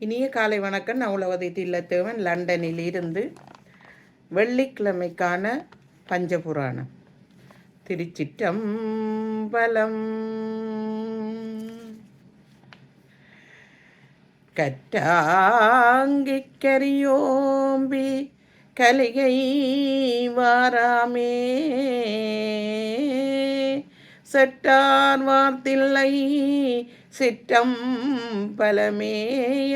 இனிய காலை வணக்கம். நான் உலவதி தில்லத்தேவன், லண்டனில் இருந்து. வெள்ளிக்கிழமைக்கான பஞ்சபுராணம். திருச்சிற்றம்பலம். கற்றாங்கிக் கரியோம்பி கலிகை வாராமே, செட்டார் வார்த்தில்லை சிற்றம் பலமேய,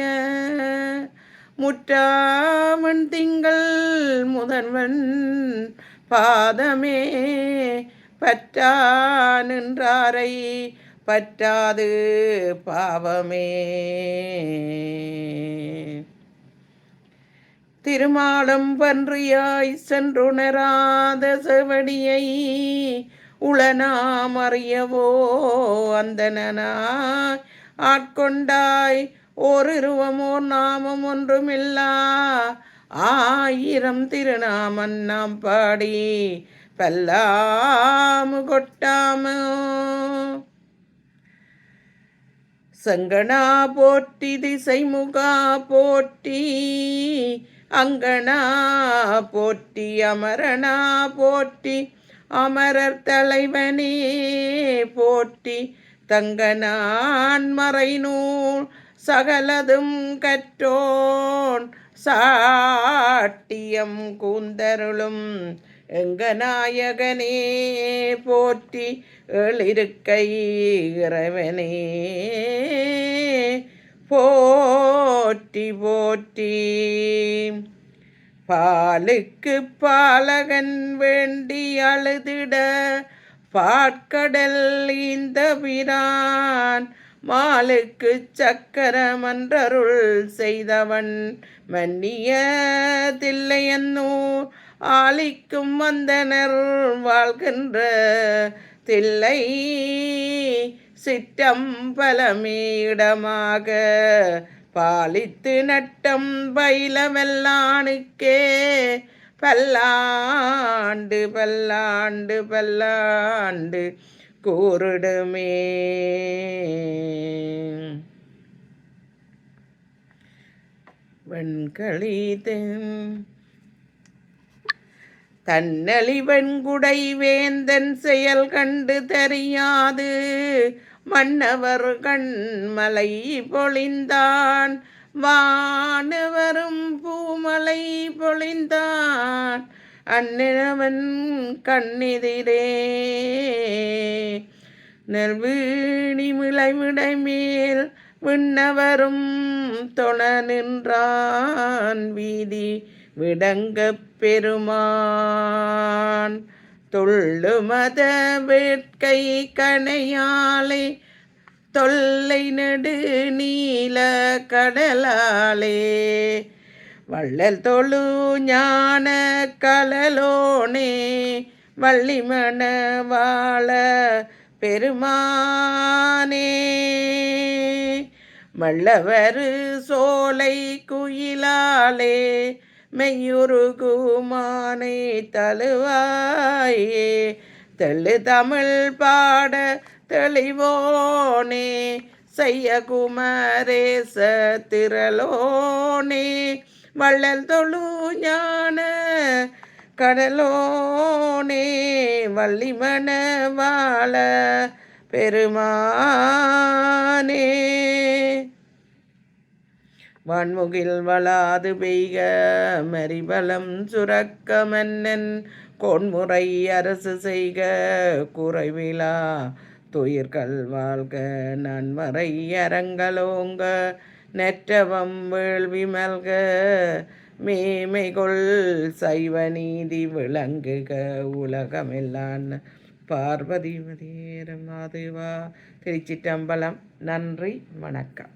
முற்றாவன் திங்கள் முதல்வன் பாதமே, பற்றா நின்றாரை பற்றாது பாவமே. திருமாலம் பன்றியாய் சென்றுணராத செவடியை உளனாம் அறியவோ அந்தனாய் ஆட்கொண்டாய், ஓருருவமோர் நாமம் ஒன்றுமில்லா ஆயிரம் திருநாமன் நாம் பாடி பல்லாமு கொட்டாமோ. செங்கனா போற்றி திசைமுகா போற்றி, அங்கனா போற்றி அமரனா போற்றி, அமரர் தலைவனே போற்றி, தங்கனான் மறைநூல் சகலதும் கற்றோன் சாட்டியம் கூந்தருளும் எங்க நாயகனே போற்றி, எழிருக்கை இறைவனே போற்றி போற்றி. பாலுக்கு பாலகன் வேண்டி அழுதிட பாட்கடல் இந்த பிரான், மாலுக்கு சக்கரமன்றருள் செய்தவன் மன்னிய தில்லையன்னூர், ஆலிக்கும் வந்தனர் வாழ்கின்ற தில்லை சிற்றம் பலமேடமாக, பாலித்து நட்டம் பயிலவல்லானுக்கே பல்லாண்டு பல்லாண்டு பல்லாண்டு கூறிடுமே. வெண்களிதன் தன்னலி வெண்குடை வேந்தன் செயல் கண்டு தெரியாது, மன்னவர் கண்மலை பொழிந்தான் வானவரும் பூமலை பொழிந்தான், அந்நிலவன் கண்ணெதிரே நெல்வீணி மிளைவிடை மேல் விண்ணவரும் தொண நின்றான், வீதி விடங்க பெருமான் தொள்ளு மத வேட்கை கணையாலே, தொல்லை நெடு நீல கடலாலே, வள்ளல் தொழு ஞான கலலோனே வள்ளிமண வாழ பெருமானே, மல்லவரு சோலை குயிலாலே மெய்யுருகுமானை தழுவாயே, தெள்ளு தமிழ் பாட தெளிவோனே செய்ய குமரேச திரளோனே, வள்ளல் தொழு ஞான கடலோனே வள்ளிமண வாழ பெருமானே. வான்முகில் வளாது பெய்க மரிபலம் சுரக்க, மன்னன் கோன்முறை அரசு செய்க குறைவிலா துயிர்கள் வாழ்க, நன்மறை அரங்கலோங்க நெற்றவம் வேள்வி மல்க, மேமைகொள் சைவ நீதி விளங்குக உலகமெல்லாம். பார்வதி மதேரமாதுவா. திருச்சிற்றம்பலம். நன்றி, வணக்கம்.